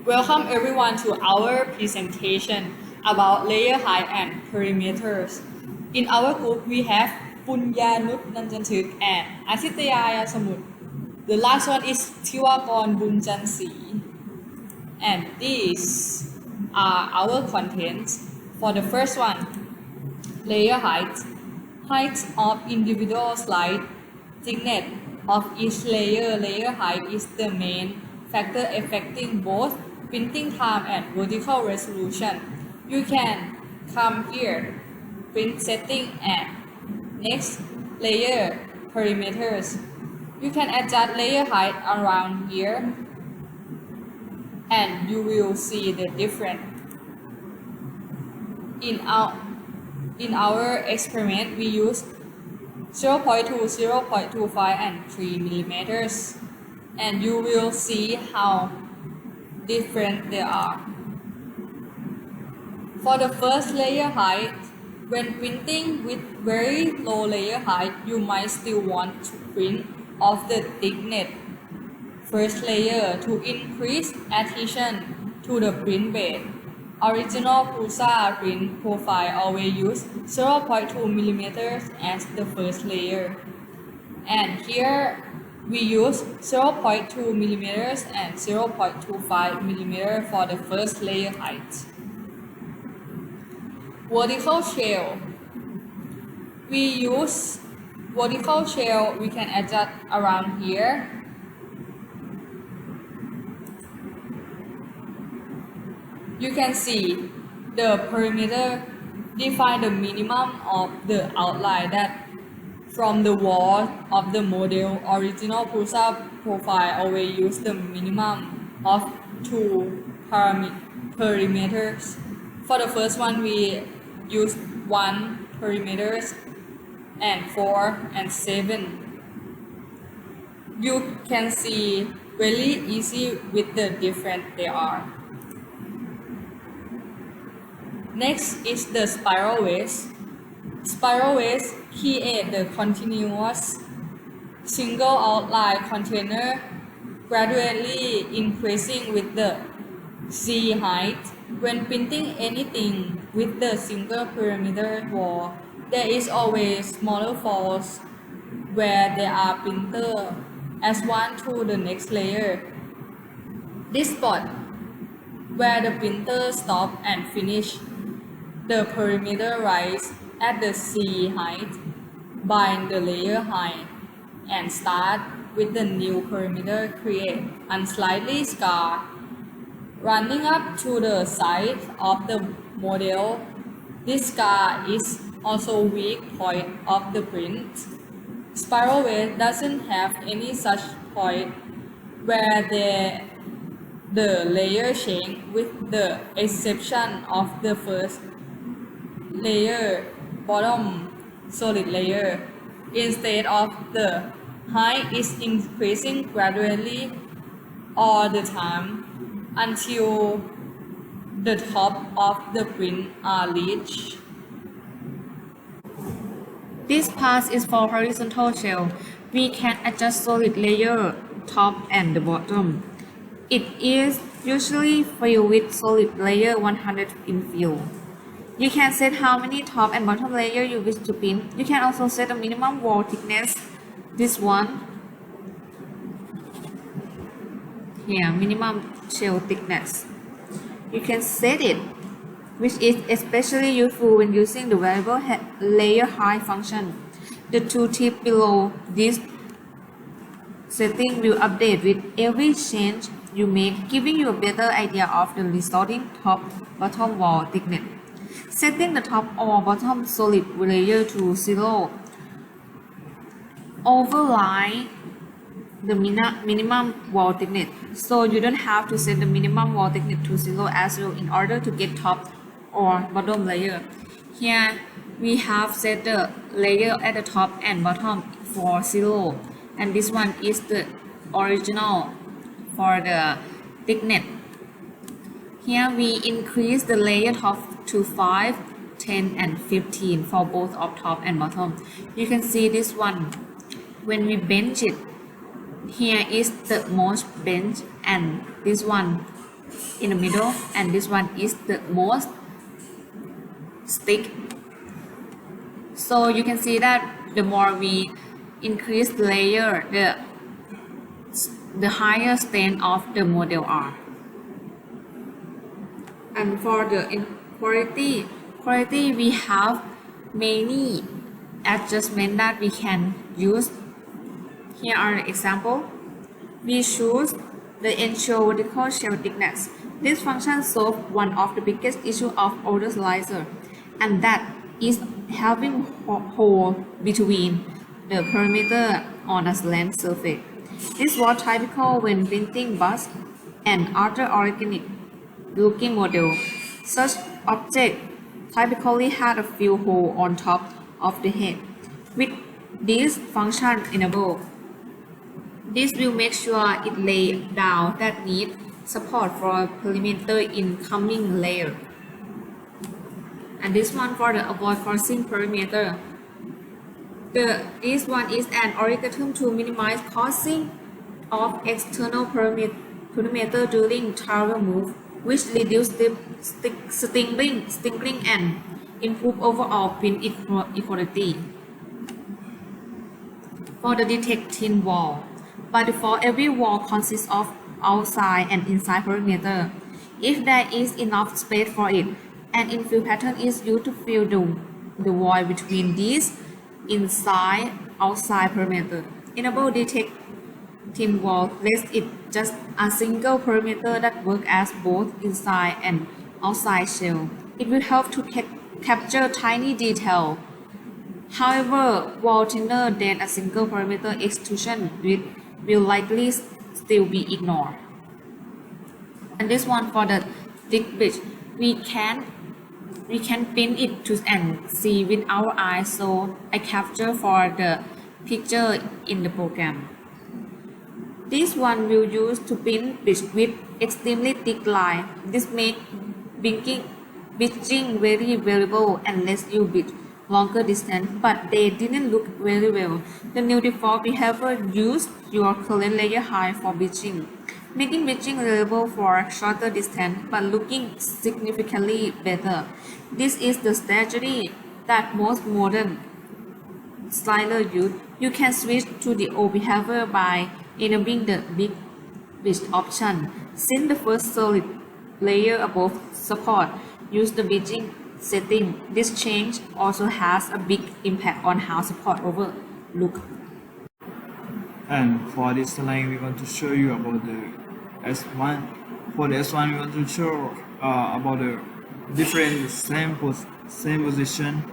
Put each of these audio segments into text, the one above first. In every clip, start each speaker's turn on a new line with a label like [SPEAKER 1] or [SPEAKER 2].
[SPEAKER 1] Welcome everyone to our presentation about layer height and perimeters. In our group, we have Punyanuch, Nunchantuek, and Artittaya, Yasamut. The last one is Tivakorn, Bunjansee. And these are our contents. For the first one, layer height. Height of individual slide. Thickness of each layer height is the main factor affecting both printing time and vertical resolution. You can come here, print setting and next layer perimeters. You can adjust layer height around here and you will see the difference. In our experiment, we use 0.2, 0.25 and 3 millimeters, and you will see how different they are. For the first layer height, when printing with very low layer height, you might still want to print of the thickness first layer to increase adhesion to the print bed. Original Prusa print profile always use 0.2 millimeters as the first layer. And here we use 0.2 millimeters and 0.25 millimeter for the first layer height. Vertical shell. We use vertical shell, we can adjust around here. You can see the perimeter define the minimum of the outline that from the wall of the model. Original Prusa profile always use the minimum of 2 perimeters. For the first one, we use 1 perimeters and 4 and 7. You can see very easy with the different they are. Next is the spiral waist. Spiral waist create the continuous single outline container gradually increasing with the C height. When printing anything with the single perimeter wall, there is always smaller faults where there are printer as one to the next layer. This spot where the printer stop and finish, the perimeter rise at the C height, bind the layer height, and start with the new perimeter create unslightly scar running up to the side of the model. This scar is also weak point of the print. Spiral waist doesn't have any such point where the layer change, with the exception of the first layer, bottom solid layer. Instead of the height is increasing gradually all the time until the top of the print are reached.
[SPEAKER 2] This part is for horizontal shell. We can adjust solid layer, top and the bottom. It is usually filled with solid layer 100 infill. You can set how many top and bottom layer you wish to print. You can also set a minimum wall thickness. This one. Here, minimum shell thickness. You can set it, which is especially useful when using the variable layer height function. The two tips below this setting will update with every change you make, giving you a better idea of the resulting top-bottom wall thickness. Setting the top or bottom solid layer to 0. Override the minimum wall thickness, so you don't have to set the minimum wall thickness to 0 as well in order to get top or bottom layer. Here we have set the layer at the top and bottom for 0, and this one is the original for the thickness. Here we increase the layer top to 5, 10 and 15 for both of top and bottom. You can see this one when we bench it. Here is the most bench and this one in the middle, and this one is the most thick. So you can see that the more we increase the layer, the higher strength of the model are. And for the quality, we have many adjustments that we can use. Here are the example. We choose the ensure vertical shell thickness. This function solves one of the biggest issues of older slicer, and that is having hole between the perimeter on a slant surface. This was typical when printing bust and other organic looking model. Such object typically had a few holes on top of the head. With this function enabled, this will make sure it lay down that need support for perimeter in coming layer. And this one for the avoid crossing perimeter. This one is an algorithm to minimize crossing of external perimeter during tower move, which reduce the stingling and improve overall print equality. For the detecting wall, by default, every wall consists of outside and inside perimeter. If there is enough space for it, an infill pattern is used to fill the void between these inside-outside perimeter. Enable detecting wall lets it just a single perimeter that works as both inside and outside shell. It will help to capture tiny detail. However, wall thinner than a single perimeter extrusion will likely still be ignored. And this one for the thick bridge, we can pin it to and see with our eyes, so I capture for the picture in the program. This one will use to pin bridge with extremely thick line. This makes bridging very valuable and lets you bridge longer distance, but they didn't look very well. The new default behavior used your current layer height for bridging, making bridging reliable for shorter distance but looking significantly better. This is the strategy that most modern sliders use. You can switch to the old behavior by enabling the big bridge option. Since the first solid layer above support use the bridging setting, this change also has a big impact on how support over look.
[SPEAKER 3] And for this slide, we want to show you about the S1. For the S1, we want to show about the different same position,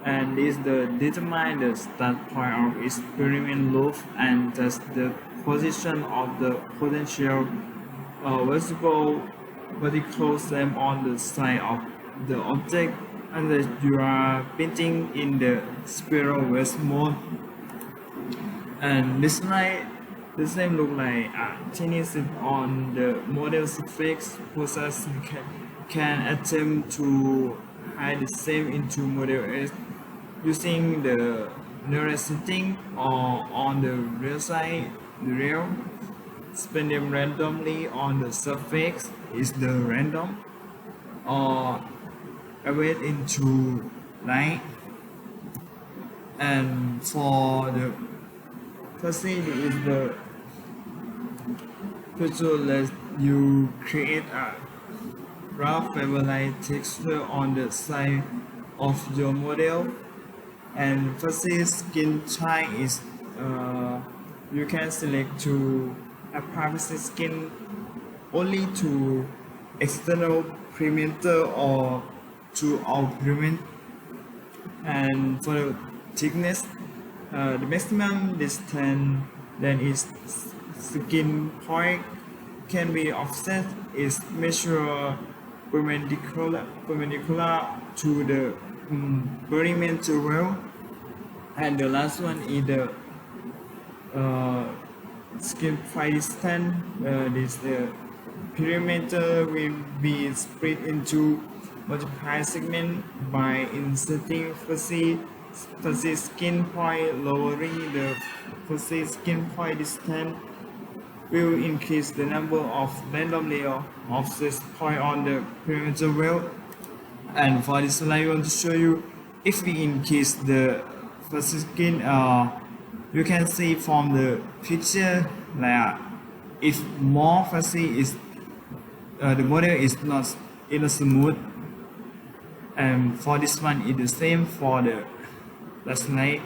[SPEAKER 3] and this the determine the start point of experiment loop and test the position of the potential vertical same on the side of the object, and that you are painting in the spiral west mode. And this slide, the same look like a tiny sip on the model surface process can attempt to hide the same into model S using the nearest setting or on the real side, the real. Spin them randomly on the surface is the random, or await into light. And for the fuzzy is the feature let you create a rough fiber-like texture on the side of your model. And fuzzy skin type is you can select to a privacy skin only to external perimeter or to all perimeter. And for the thickness, the maximum distance then is skin point can be offset is measure perpendicular to the perimeter wall. And the last one is the skin point distance. This the perimeter will be split into multiple segments by inserting fuzzy skin point, lowering the fuzzy skin point distance. will increase the number of random layer of this point on the perimeter wall. And for this slide, I want to show you if we increase the fuzzy skin, you can see from the picture that if more fuzzy is the model is not smooth. And for this one, it's the same for the last slide.